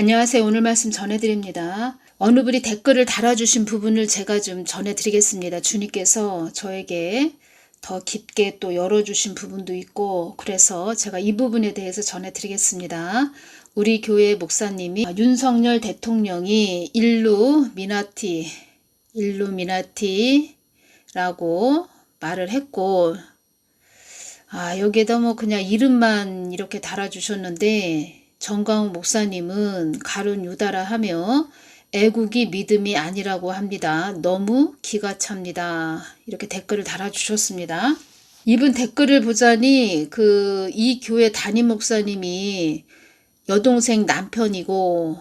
안녕하세요. 오늘 말씀 전해드립니다. 어느 분이 댓글을 달아주신 부분을 제가 좀 전해드리겠습니다. 주님께서 저에게 더 깊게 또 열어주신 부분도 있고, 그래서 제가 이 부분에 대해서 전해드리겠습니다. 우리 교회 목사님이 윤석열 대통령이 일루미나티라고 말을 했고, 여기에다 뭐 그냥 이름만 이렇게 달아주셨는데, 정광훈 목사님은 가룟 유다라 하며 애국이 믿음이 아니라고 합니다. 너무 기가 찹니다. 이렇게 댓글을 달아주셨습니다. 이분 댓글을 보자니 이 교회 담임 목사님이 여동생 남편이고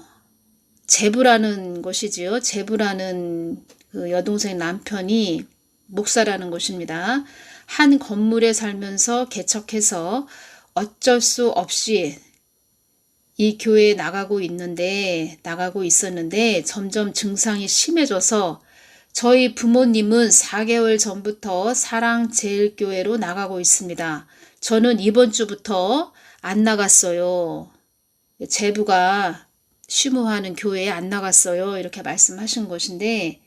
제부라는 것이지요. 제부라는 그 여동생 남편이 목사라는 것입니다. 한 건물에 살면서 개척해서 어쩔 수 없이 이 교회에 나가고 있었는데 점점 증상이 심해져서 저희 부모님은 4개월 전부터 사랑제일교회로 나가고 있습니다. 저는 이번 주부터 안 나갔어요. 제부가 쉬무하는 교회에 안 나갔어요. 이렇게 말씀하신 것인데,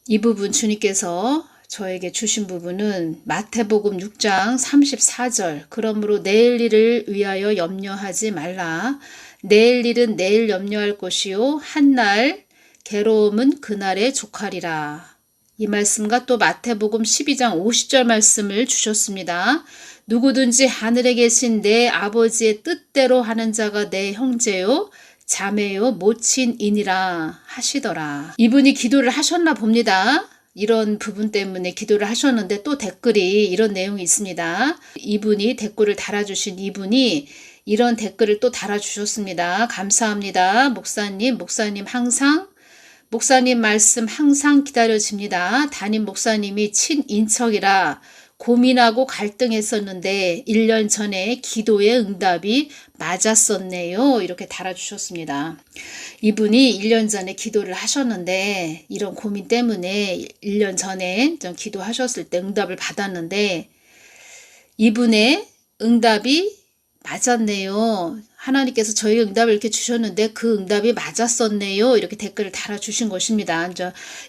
이 부분 주님께서 저에게 주신 부분은 마태복음 6장 34절, 그러므로 내일 일을 위하여 염려하지 말라. 내일 일은 내일 염려할 것이요 한날 괴로움은 그날에 족하리라. 이 말씀과 또 마태복음 12장 50절 말씀을 주셨습니다. 누구든지 하늘에 계신 내 아버지의 뜻대로 하는 자가 내 형제요 자매요 모친이니라 하시더라. 이분이 기도를 하셨나 봅니다. 이런 부분 때문에 기도를 하셨는데 또 댓글이 이런 내용이 있습니다. 이분이 댓글을 달아주신 이분이 이런 댓글을 또 달아주셨습니다. 감사합니다. 목사님 말씀 항상 기다려집니다. 담임 목사님이 친인척이라 고민하고 갈등했었는데 1년 전에 기도의 응답이 맞았었네요. 이렇게 달아주셨습니다. 이분이 1년 전에 기도를 하셨는데 이런 고민 때문에 1년 전에 좀 기도하셨을 때 응답을 받았는데 이분의 응답이 맞았네요. 하나님께서 저희 응답을 이렇게 주셨는데 그 응답이 맞았었네요. 이렇게 댓글을 달아주신 것입니다.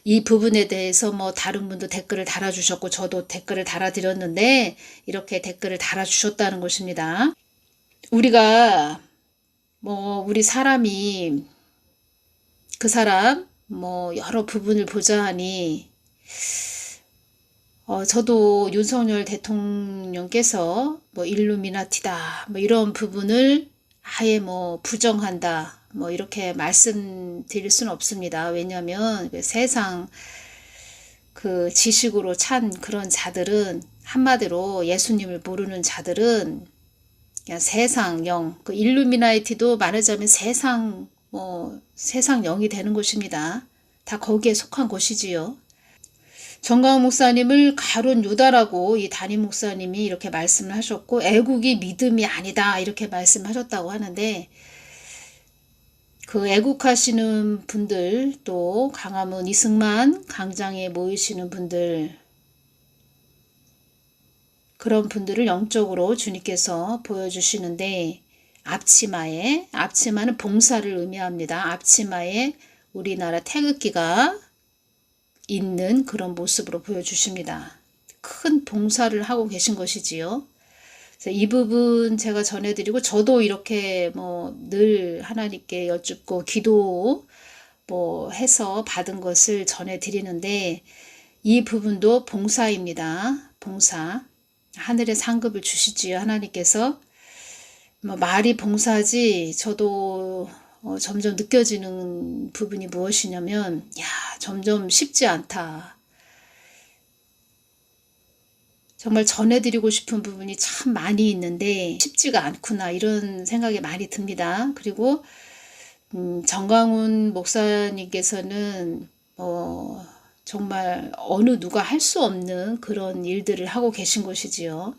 이 부분에 대해서 뭐 다른 분도 댓글을 달아주셨고 저도 댓글을 달아드렸는데 이렇게 댓글을 달아주셨다는 것입니다. 우리가 우리 사람이 그 사람 여러 부분을 보자 하니 저도 윤석열 대통령께서 일루미나티다 이런 부분을 아예 부정한다 이렇게 말씀드릴 수는 없습니다. 왜냐하면 세상 그 지식으로 찬 그런 자들은 한마디로 예수님을 모르는 자들은 그냥 세상 영, 그 일루미나티도 말하자면 세상 영이 되는 것입니다. 다 거기에 속한 것이지요. 정광훈 목사님을 가룟 유다라고 이 담임 목사님이 이렇게 말씀을 하셨고 애국이 믿음이 아니다 이렇게 말씀하셨다고 하는데 그 애국하시는 분들 또 강화문 이승만 강장에 모이시는 분들 그런 분들을 영적으로 주님께서 보여주시는데 앞치마는 봉사를 의미합니다. 앞치마에 우리나라 태극기가 있는 그런 모습으로 보여주십니다. 큰 봉사를 하고 계신 것이지요. 그래서 이 부분 제가 전해드리고 저도 이렇게 늘 하나님께 여쭙고 기도 해서 받은 것을 전해드리는데 이 부분도 봉사입니다. 봉사. 하늘의 상급을 주시지요. 하나님께서 말이 봉사지 저도 점점 느껴지는 부분이 무엇이냐면 점점 쉽지 않다. 정말 전해드리고 싶은 부분이 참 많이 있는데 쉽지가 않구나 이런 생각이 많이 듭니다. 그리고 정광훈 목사님께서는 정말 어느 누가 할 수 없는 그런 일들을 하고 계신 것이지요.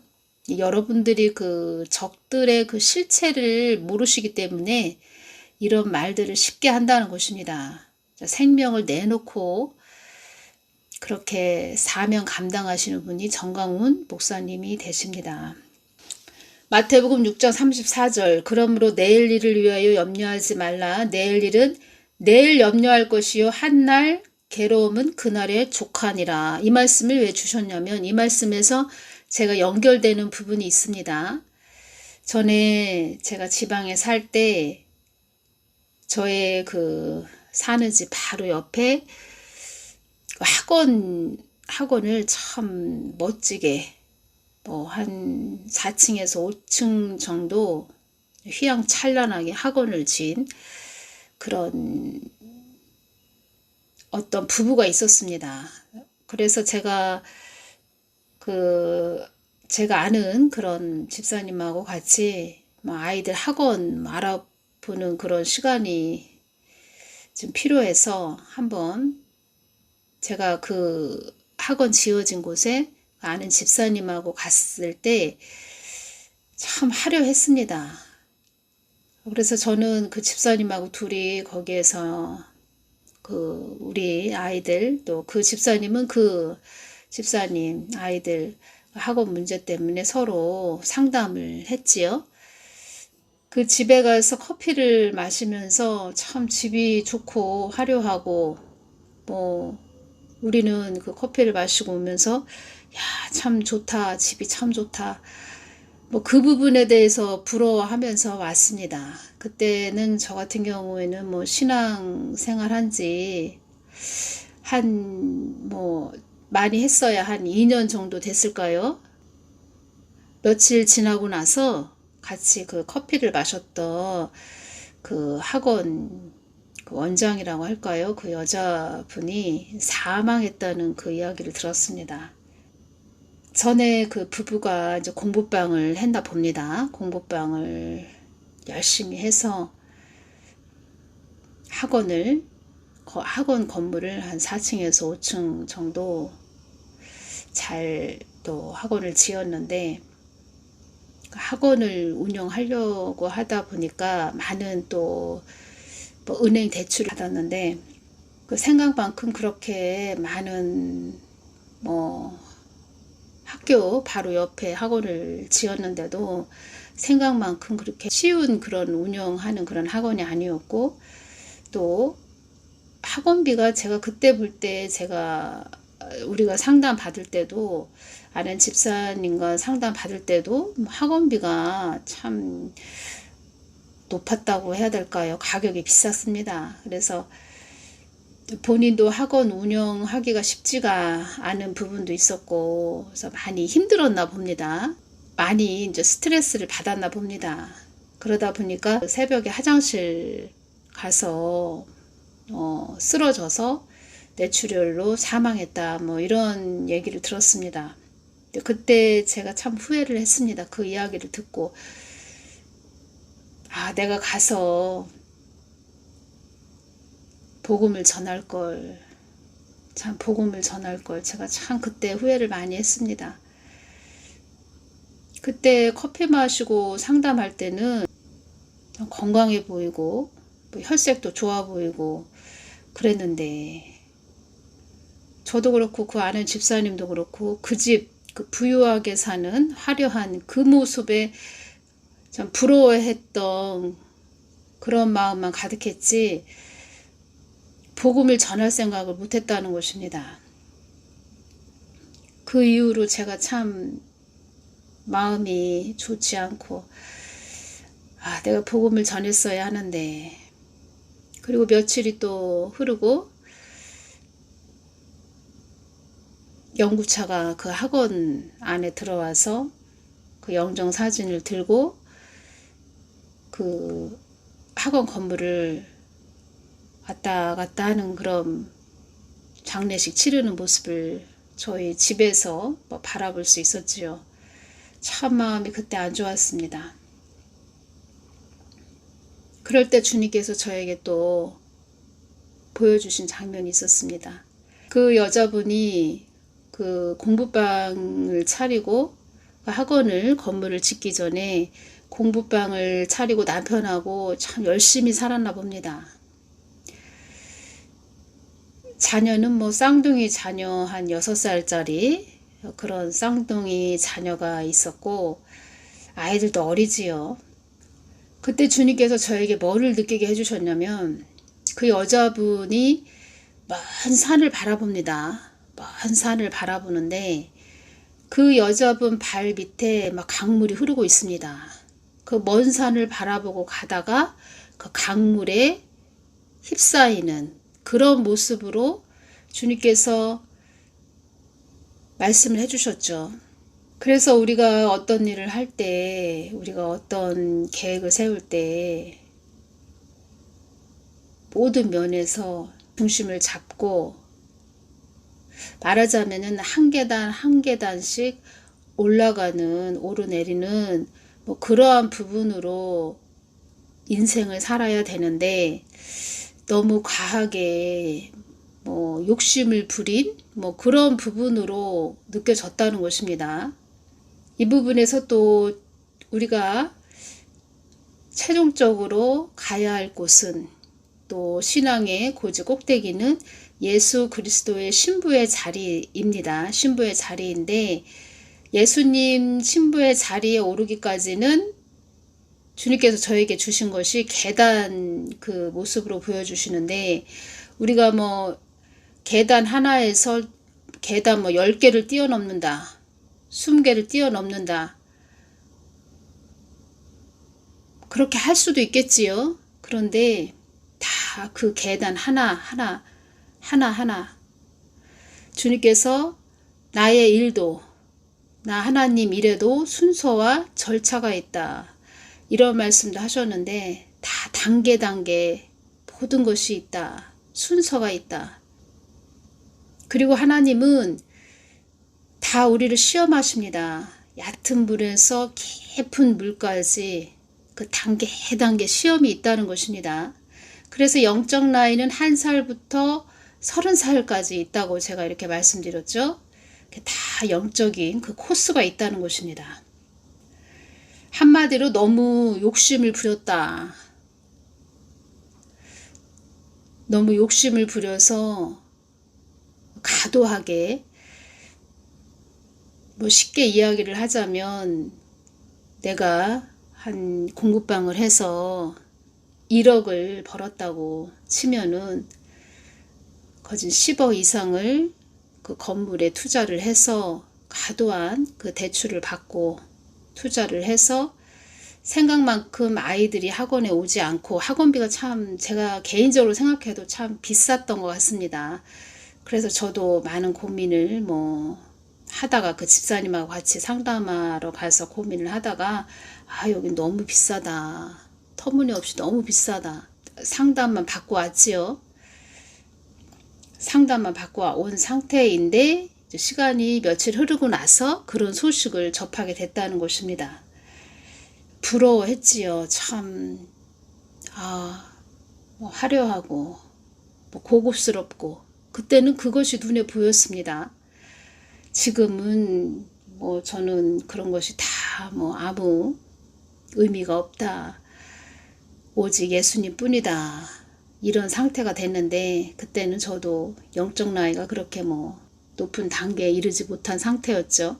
여러분들이 그 적들의 그 실체를 모르시기 때문에 이런 말들을 쉽게 한다는 것입니다. 생명을 내놓고 그렇게 사명 감당하시는 분이 정광훈 목사님이 되십니다. 마태복음 6장 34절 그러므로 내일 일을 위하여 염려하지 말라. 내일 일은 내일 염려할 것이요 한날 괴로움은 그날의 족하니라. 이 말씀을 왜 주셨냐면 이 말씀에서 제가 연결되는 부분이 있습니다. 전에 제가 지방에 살 때 저의 그 사는 집 바로 옆에 학원을 참 멋지게 뭐 한 4층에서 5층 정도 휘황찬란하게 학원을 지은 그런 어떤 부부가 있었습니다. 그래서 제가 아는 그런 집사님하고 같이 뭐 아이들 학원 알아보는 그런 시간이 좀 필요해서 한번 제가 그 학원 지어진 곳에 아는 집사님하고 갔을 때 참 화려했습니다. 그래서 저는 그 집사님하고 둘이 거기에서 그 우리 아이들 또 그 집사님은 그 집사님 아이들 학원 문제 때문에 서로 상담을 했지요. 그 집에 가서 커피를 마시면서 참 집이 좋고 화려하고 뭐 우리는 그 커피를 마시고 오면서 야, 참 좋다. 집이 참 좋다. 뭐 그 부분에 대해서 부러워하면서 왔습니다. 그때는 저 같은 경우에는 뭐 신앙 생활한 지 뭐 많이 했어야 한 2년 정도 됐을까요? 며칠 지나고 나서 같이 그 커피를 마셨던 그 학원 그 원장이라고 할까요? 그 여자분이 사망했다는 그 이야기를 들었습니다. 전에 그 부부가 이제 공부방을 했나 봅니다. 공부방을 열심히 해서 학원 건물을 한 4층에서 5층 정도 잘 또 학원을 지었는데 학원을 운영하려고 하다 보니까 많은 또 뭐 은행 대출을 받았는데 그 생각만큼 그렇게 많은 뭐 학교 바로 옆에 학원을 지었는데도 생각만큼 그렇게 쉬운 그런 운영하는 그런 학원이 아니었고 또 학원비가 제가 그때 볼 때 우리가 상담 받을 때도 아는 집사님과 상담 받을 때도 학원비가 참 높았다고 해야 될까요? 가격이 비쌌습니다. 그래서 본인도 학원 운영하기가 쉽지가 않은 부분도 있었고 그래서 많이 힘들었나 봅니다. 많이 이제 스트레스를 받았나 봅니다. 그러다 보니까 새벽에 화장실 가서 쓰러져서 뇌출혈로 사망했다 뭐 이런 얘기를 들었습니다. 그때 제가 참 후회를 했습니다. 그 이야기를 듣고 내가 가서 복음을 전할 걸 제가 참 그때 후회를 많이 했습니다. 그때 커피 마시고 상담할 때는 건강해 보이고 뭐 혈색도 좋아 보이고 그랬는데 저도 그렇고 그 아는 집사님도 그렇고 그 부유하게 사는 화려한 그 모습에 참 부러워했던 그런 마음만 가득했지 복음을 전할 생각을 못했다는 것입니다. 그 이후로 제가 참 마음이 좋지 않고 내가 복음을 전했어야 하는데 그리고 며칠이 또 흐르고 연구차가 그 학원 안에 들어와서 그 영정사진을 들고 그 학원 건물을 왔다 갔다 하는 그런 장례식 치르는 모습을 저희 집에서 바라볼 수 있었지요. 참 마음이 그때 안 좋았습니다. 그럴 때 주님께서 저에게 또 보여주신 장면이 있었습니다. 그 여자분이 그 공부방을 차리고 건물을 짓기 전에 공부방을 차리고 남편하고 참 열심히 살았나 봅니다. 자녀는 뭐 쌍둥이 자녀 한 6살짜리 그런 쌍둥이 자녀가 있었고 아이들도 어리지요. 그때 주님께서 저에게 뭐를 느끼게 해주셨냐면 그 여자분이 먼 산을 바라봅니다. 먼 산을 바라보는데 그 여자분 발 밑에 막 강물이 흐르고 있습니다. 그 먼 산을 바라보고 가다가 그 강물에 휩싸이는 그런 모습으로 주님께서 말씀을 해주셨죠. 그래서 우리가 어떤 일을 할 때, 우리가 어떤 계획을 세울 때 모든 면에서 중심을 잡고 말하자면은 한 계단 한 계단씩 올라가는 오르내리는 뭐 그러한 부분으로 인생을 살아야 되는데 너무 과하게 뭐 욕심을 부린 뭐 그런 부분으로 느껴졌다는 것입니다. 이 부분에서 또 우리가 최종적으로 가야 할 곳은 또 신앙의 고지 꼭대기는 예수 그리스도의 신부의 자리입니다. 신부의 자리인데 예수님 신부의 자리에 오르기까지는 주님께서 저에게 주신 것이 계단 그 모습으로 보여주시는데 우리가 뭐 계단 하나에서 계단 뭐 10개를 뛰어넘는다. 20개를 뛰어넘는다. 그렇게 할 수도 있겠지요. 그런데 다 그 계단 하나 주님께서 나의 일도 나 하나님 일에도 순서와 절차가 있다. 이런 말씀도 하셨는데 다 단계 모든 것이 있다. 순서가 있다. 그리고 하나님은 다 우리를 시험하십니다. 얕은 물에서 깊은 물까지 그 단계 시험이 있다는 것입니다. 그래서 영적 나이는 1살부터 30살까지 있다고 제가 이렇게 말씀드렸죠. 다 영적인 그 코스가 있다는 것입니다. 한마디로 너무 욕심을 부렸다. 너무 욕심을 부려서 과도하게 뭐 쉽게 이야기를 하자면 내가 한 공부방을 해서 1억을 벌었다고 치면은 거진 10억 이상을 그 건물에 투자를 해서 과도한 그 대출을 받고 투자를 해서 생각만큼 아이들이 학원에 오지 않고 학원비가 참 제가 개인적으로 생각해도 참 비쌌던 것 같습니다. 그래서 저도 많은 고민을 뭐 하다가 그 집사님하고 같이 상담하러 가서 고민을 하다가 여긴 너무 비싸다. 터무니없이 너무 비싸다. 상담만 받고 왔지요. 상담만 받고 온 상태인데 시간이 며칠 흐르고 나서 그런 소식을 접하게 됐다는 것입니다. 부러워했지요. 참 뭐 화려하고 뭐 고급스럽고 그때는 그것이 눈에 보였습니다. 지금은 뭐 저는 그런 것이 다 뭐 아무 의미가 없다. 오직 예수님 뿐이다. 이런 상태가 됐는데 그때는 저도 영적 나이가 그렇게 뭐 높은 단계에 이르지 못한 상태였죠.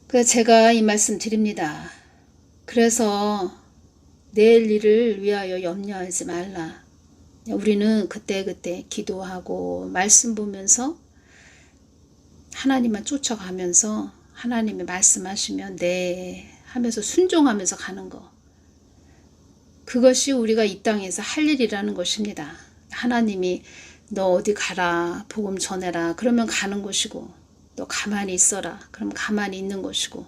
그래서 제가 이 말씀 드립니다. 그래서 내일 일을 위하여 염려하지 말라. 우리는 그때그때 기도하고 말씀 보면서 하나님만 쫓아가면서 하나님이 말씀하시면 네 하면서 순종하면서 가는 거. 그것이 우리가 이 땅에서 할 일이라는 것입니다. 하나님이 너 어디 가라 복음 전해라 그러면 가는 것이고 너 가만히 있어라 그럼 가만히 있는 것이고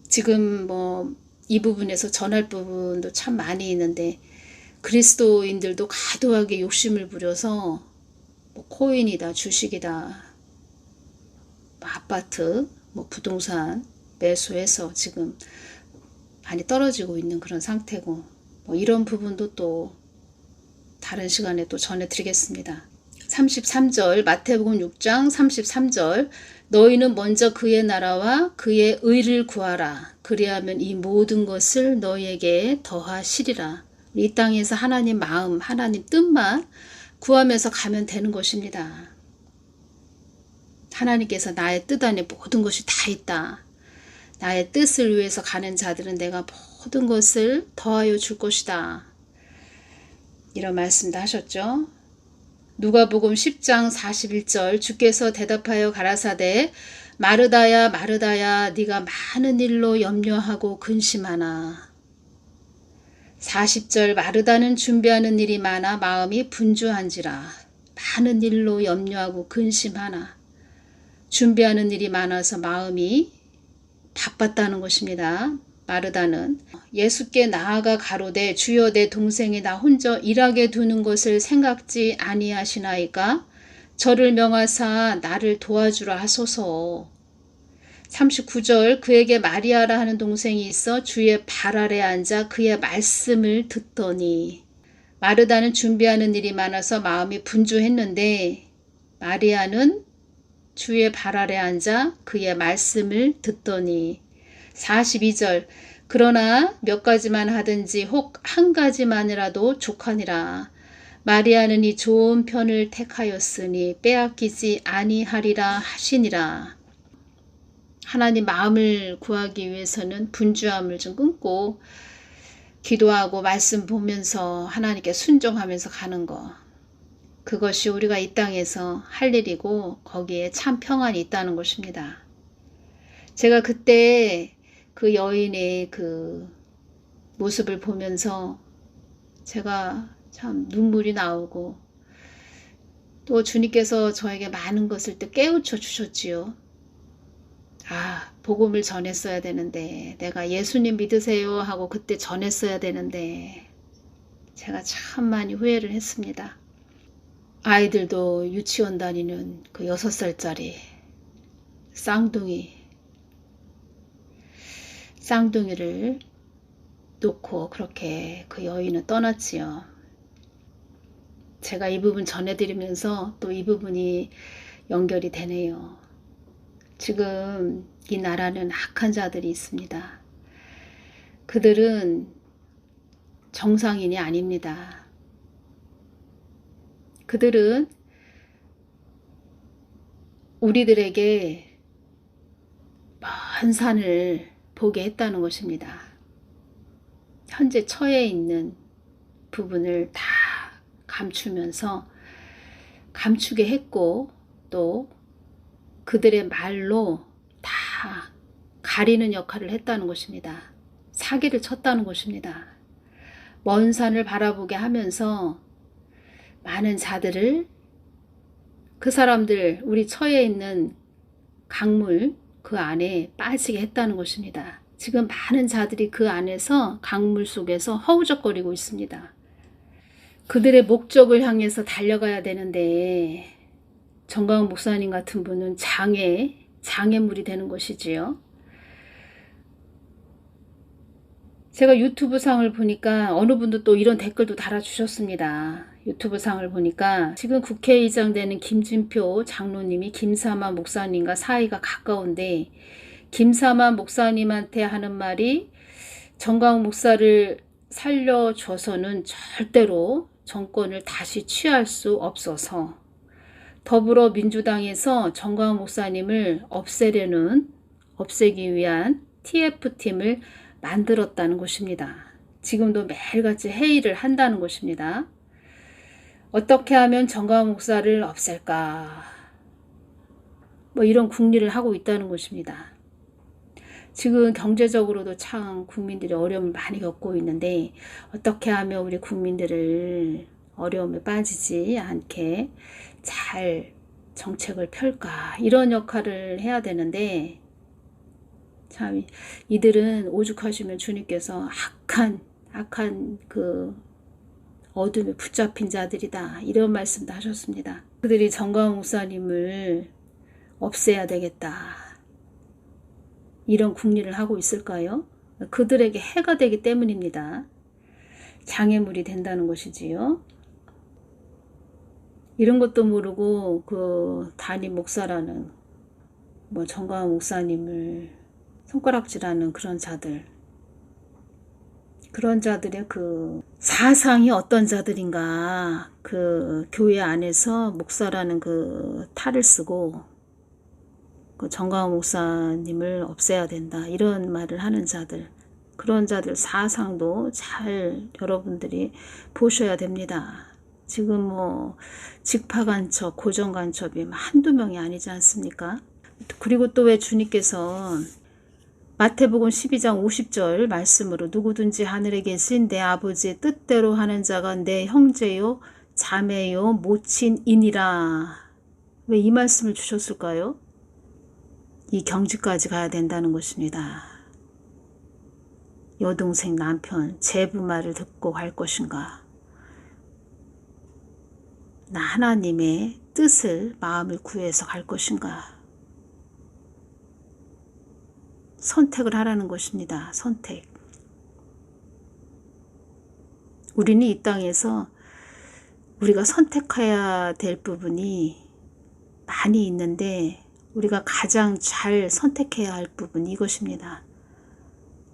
지금 뭐 이 부분에서 전할 부분도 참 많이 있는데 그리스도인들도 과도하게 욕심을 부려서 뭐 코인이다 주식이다 아파트 뭐 부동산 매수해서 지금 많이 떨어지고 있는 그런 상태고 뭐 이런 부분도 또 다른 시간에 또 전해드리겠습니다. 33절 마태복음 6장 33절 너희는 먼저 그의 나라와 그의 의를 구하라. 그리하면 이 모든 것을 너희에게 더하시리라. 이 땅에서 하나님 마음 하나님 뜻만 구하면서 가면 되는 것입니다. 하나님께서 나의 뜻 안에 모든 것이 다 있다. 나의 뜻을 위해서 가는 자들은 내가 모든 것을 더하여 줄 것이다. 이런 말씀도 하셨죠. 누가복음 10장 41절 주께서 대답하여 가라사대 마르다야 마르다야 네가 많은 일로 염려하고 근심하나. 40절 마르다는 준비하는 일이 많아 마음이 분주한지라. 많은 일로 염려하고 근심하나. 준비하는 일이 많아서 마음이 바빴다는 것입니다. 마르다는 예수께 나아가 가로되 주여 내 동생이 나 혼자 일하게 두는 것을 생각지 아니하시나이까 저를 명하사 나를 도와주라 하소서. 39절 그에게 마리아라 하는 동생이 있어 주의 발 아래 앉아 그의 말씀을 듣더니. 마르다는 준비하는 일이 많아서 마음이 분주했는데 마리아는 주의 발 아래 앉아 그의 말씀을 듣더니. 42절 그러나 몇 가지만 하든지 혹 한 가지만이라도 족하니라. 마리아는 이 좋은 편을 택하였으니 빼앗기지 아니하리라 하시니라. 하나님 마음을 구하기 위해서는 분주함을 좀 끊고 기도하고 말씀 보면서 하나님께 순종하면서 가는 거. 그것이 우리가 이 땅에서 할 일이고 거기에 참 평안이 있다는 것입니다. 제가 그때 그 여인의 그 모습을 보면서 제가 참 눈물이 나오고 또 주님께서 저에게 많은 것을 또 깨우쳐 주셨지요. 아, 복음을 전했어야 되는데 내가 예수님 믿으세요 하고 그때 전했어야 되는데 제가 참 많이 후회를 했습니다. 아이들도 유치원 다니는 그 6살짜리 쌍둥이를 놓고 그렇게 그 여인은 떠났지요. 제가 이 부분 전해드리면서 또 이 부분이 연결이 되네요. 지금 이 나라는 악한 자들이 있습니다. 그들은 정상인이 아닙니다. 그들은 우리들에게 먼 산을 보게 했다는 것입니다. 현재 처해 있는 부분을 다 감추면서 감추게 했고 또 그들의 말로 다 가리는 역할을 했다는 것입니다. 사기를 쳤다는 것입니다. 먼 산을 바라보게 하면서 많은 자들을 그 사람들 우리 처해 있는 강물 그 안에 빠지게 했다는 것입니다. 지금 많은 자들이 그 안에서 강물 속에서 허우적거리고 있습니다. 그들의 목적을 향해서 달려가야 되는데 정광훈 목사님 같은 분은 장애물이 되는 것이지요. 제가 유튜브 상을 보니까 어느 분도 또 이런 댓글도 달아주셨습니다. 유튜브 상을 보니까 지금 국회의장 되는 김진표 장로님이 김사만 목사님과 사이가 가까운데 김사만 목사님한테 하는 말이 정광훈 목사를 살려줘서는 절대로 정권을 다시 취할 수 없어서 더불어민주당에서 정광훈 목사님을 없애기 위한 TF팀을 만들었다는 것입니다. 지금도 매일같이 회의를 한다는 것입니다. 어떻게 하면 정광훈 목사를 없앨까? 뭐 이런 궁리를 하고 있다는 것입니다. 지금 경제적으로도 참 국민들이 어려움을 많이 겪고 있는데 어떻게 하면 우리 국민들을 어려움에 빠지지 않게 잘 정책을 펼까? 이런 역할을 해야 되는데 참 이들은 오죽하시면 주님께서 악한 그 어둠에 붙잡힌 자들이다 이런 말씀도 하셨습니다. 그들이 정광훈 목사님을 없애야 되겠다 이런 궁리를 하고 있을까요? 그들에게 해가 되기 때문입니다. 장애물이 된다는 것이지요. 이런 것도 모르고 그 담임 목사라는 뭐 정광훈 목사님을 손가락질하는 그런 자들의 그 사상이 어떤 자들인가, 그 교회 안에서 목사라는 그 탈을 쓰고 그 정광훈 목사님을 없애야 된다. 이런 말을 하는 자들, 그런 자들 사상도 잘 여러분들이 보셔야 됩니다. 지금 뭐 직파간첩, 고정간첩이 한두 명이 아니지 않습니까? 그리고 또 왜 주님께서 마태복음 12장 50절 말씀으로 누구든지 하늘에 계신 내 아버지의 뜻대로 하는 자가 내 형제요 자매요 모친이니라. 왜 이 말씀을 주셨을까요? 이 경지까지 가야 된다는 것입니다. 여동생, 남편, 제부 말을 듣고 갈 것인가? 나 하나님의 뜻을 마음을 구해서 갈 것인가? 선택을 하라는 것입니다. 선택. 우리는 이 땅에서 우리가 선택해야 될 부분이 많이 있는데 우리가 가장 잘 선택해야 할 부분이 이것입니다.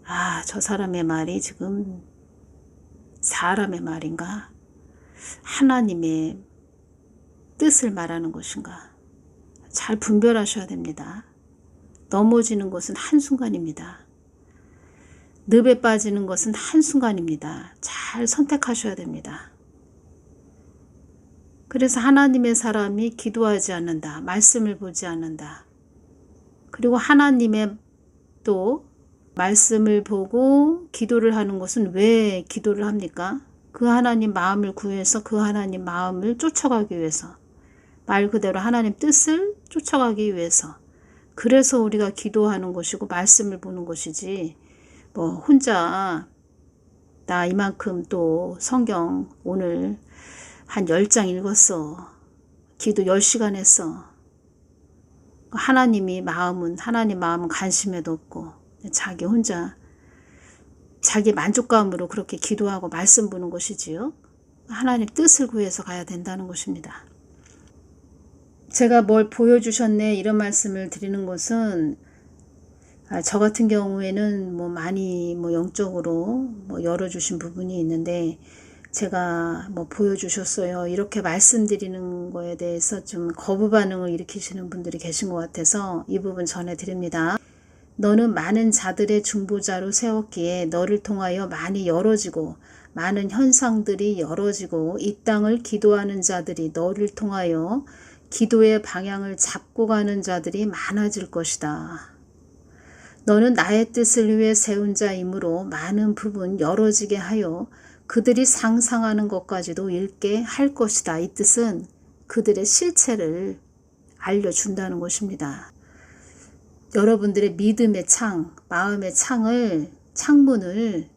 아, 저 사람의 말이 지금 사람의 말인가? 하나님의 뜻을 말하는 것인가? 잘 분별하셔야 됩니다. 넘어지는 것은 한순간입니다. 늪에 빠지는 것은 한순간입니다. 잘 선택하셔야 됩니다. 그래서 하나님의 사람이 기도하지 않는다. 말씀을 보지 않는다. 그리고 하나님의 또 말씀을 보고 기도를 하는 것은 왜 기도를 합니까? 그 하나님 마음을 구해서 그 하나님 마음을 쫓아가기 위해서, 말 그대로 하나님 뜻을 쫓아가기 위해서, 그래서 우리가 기도하는 것이고 말씀을 보는 것이지, 뭐 혼자 나 이만큼 또 성경 오늘 한 10장 읽었어, 기도 10시간 했어, 하나님 마음은 관심에도 없고 자기 혼자 자기 만족감으로 그렇게 기도하고 말씀 보는 것이지요. 하나님 뜻을 구해서 가야 된다는 것입니다. 제가 뭘 보여주셨네 이런 말씀을 드리는 것은, 저 같은 경우에는 뭐 많이 뭐 영적으로 뭐 열어주신 부분이 있는데, 제가 뭐 보여주셨어요 이렇게 말씀드리는 거에 대해서 좀 거부 반응을 일으키시는 분들이 계신 것 같아서 이 부분 전해드립니다. 너는 많은 자들의 중보자로 세웠기에 너를 통하여 많이 열어지고 많은 현상들이 열어지고 이 땅을 기도하는 자들이 너를 통하여 기도의 방향을 잡고 가는 자들이 많아질 것이다. 너는 나의 뜻을 위해 세운 자이므로 많은 부분 열어지게 하여 그들이 상상하는 것까지도 읽게 할 것이다. 이 뜻은 그들의 실체를 알려준다는 것입니다. 여러분들의 믿음의 창, 마음의 창문을,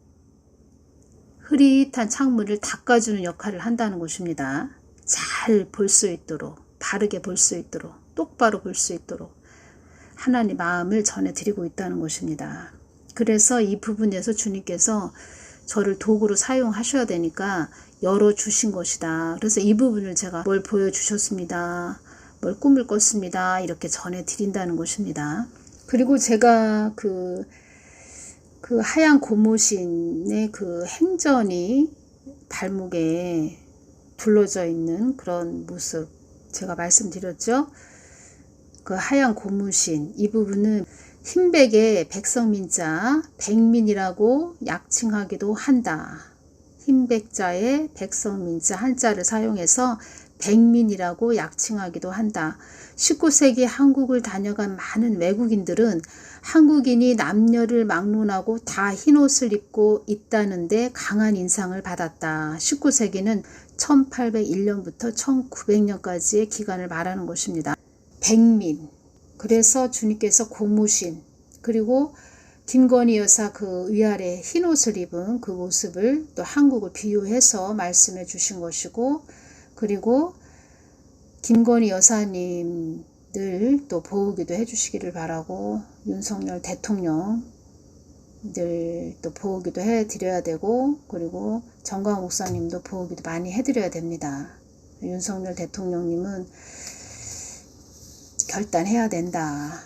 흐릿한 창문을 닦아주는 역할을 한다는 것입니다. 잘 볼 수 있도록, 바르게 볼 수 있도록, 똑바로 볼 수 있도록 하나님 마음을 전해드리고 있다는 것입니다. 그래서 이 부분에서 주님께서 저를 도구로 사용하셔야 되니까 열어주신 것이다. 그래서 이 부분을 제가 뭘 보여주셨습니다, 뭘 꿈을 꿨습니다 이렇게 전해드린다는 것입니다. 그리고 제가 그 하얀 고무신의 그 행전이 발목에 둘러져 있는 그런 모습 제가 말씀드렸죠. 그 하얀 고무신, 이 부분은 흰백의 백성민자, 백민이라고 약칭하기도 한다. 흰백자의 백성민자 한자를 사용해서 백민이라고 약칭하기도 한다. 19세기 한국을 다녀간 많은 외국인들은 한국인이 남녀를 막론하고 다 흰옷을 입고 있다는데 강한 인상을 받았다. 19세기는 1801년부터 1900년까지의 기간을 말하는 것입니다. 백민, 그래서 주님께서 고무신, 그리고 김건희 여사 그 위아래 흰옷을 입은 그 모습을 또 한국을 비유해서 말씀해 주신 것이고, 그리고 김건희 여사님들 또 보호기도 해주시기를 바라고, 윤석열 대통령들 또 보호기도 해드려야 되고, 그리고 정광훈 목사님도 보호기도 많이 해드려야 됩니다. 윤석열 대통령님은 결단해야 된다.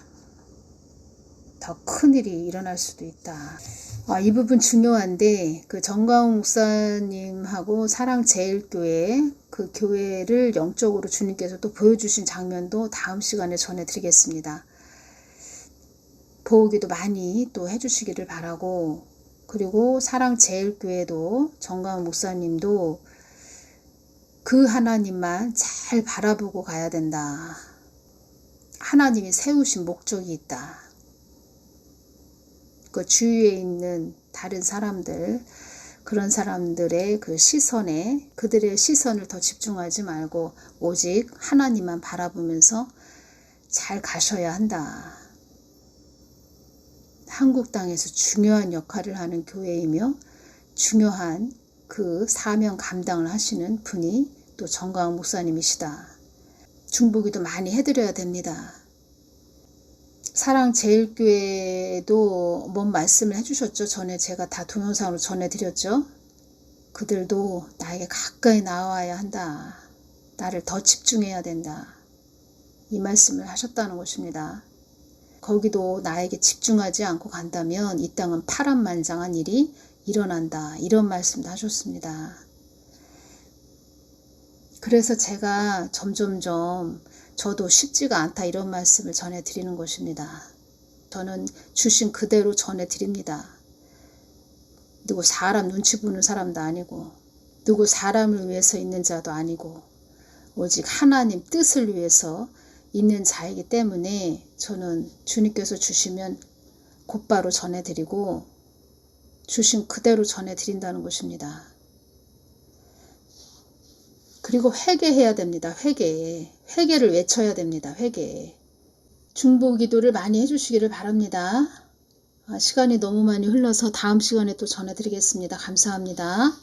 더 큰일이 일어날 수도 있다. 이 부분 중요한데, 그 정광훈 목사님하고 사랑제일교회 그 교회를 영적으로 주님께서 또 보여주신 장면도 다음 시간에 전해드리겠습니다. 보호기도 많이 또 해주시기를 바라고, 그리고 사랑제일교회도 정광훈 목사님도 그 하나님만 잘 바라보고 가야 된다. 하나님이 세우신 목적이 있다. 그 주위에 있는 다른 사람들, 그런 사람들의 그 시선에, 그들의 시선을 더 집중하지 말고 오직 하나님만 바라보면서 잘 가셔야 한다. 한국 땅에서 중요한 역할을 하는 교회이며 중요한 그 사명 감당을 하시는 분이 또 정광훈 목사님이시다. 중보기도 많이 해드려야 됩니다. 사랑제일교회도 뭔 말씀을 해주셨죠. 전에 제가 다 동영상으로 전해드렸죠. 그들도 나에게 가까이 나와야 한다. 나를 더 집중해야 된다. 이 말씀을 하셨다는 것입니다. 거기도 나에게 집중하지 않고 간다면 이 땅은 파란만장한 일이 일어난다. 이런 말씀도 하셨습니다. 그래서 제가 점점점 저도 쉽지가 않다 이런 말씀을 전해드리는 것입니다. 저는 주신 그대로 전해드립니다. 누구 사람 눈치 보는 사람도 아니고 누구 사람을 위해서 있는 자도 아니고 오직 하나님 뜻을 위해서 있는 자이기 때문에 저는 주님께서 주시면 곧바로 전해드리고 주신 그대로 전해드린다는 것입니다. 그리고 회개해야 됩니다. 회개를 외쳐야 됩니다. 회개. 중보기도를 많이 해주시기를 바랍니다. 시간이 너무 많이 흘러서 다음 시간에 또 전해드리겠습니다. 감사합니다.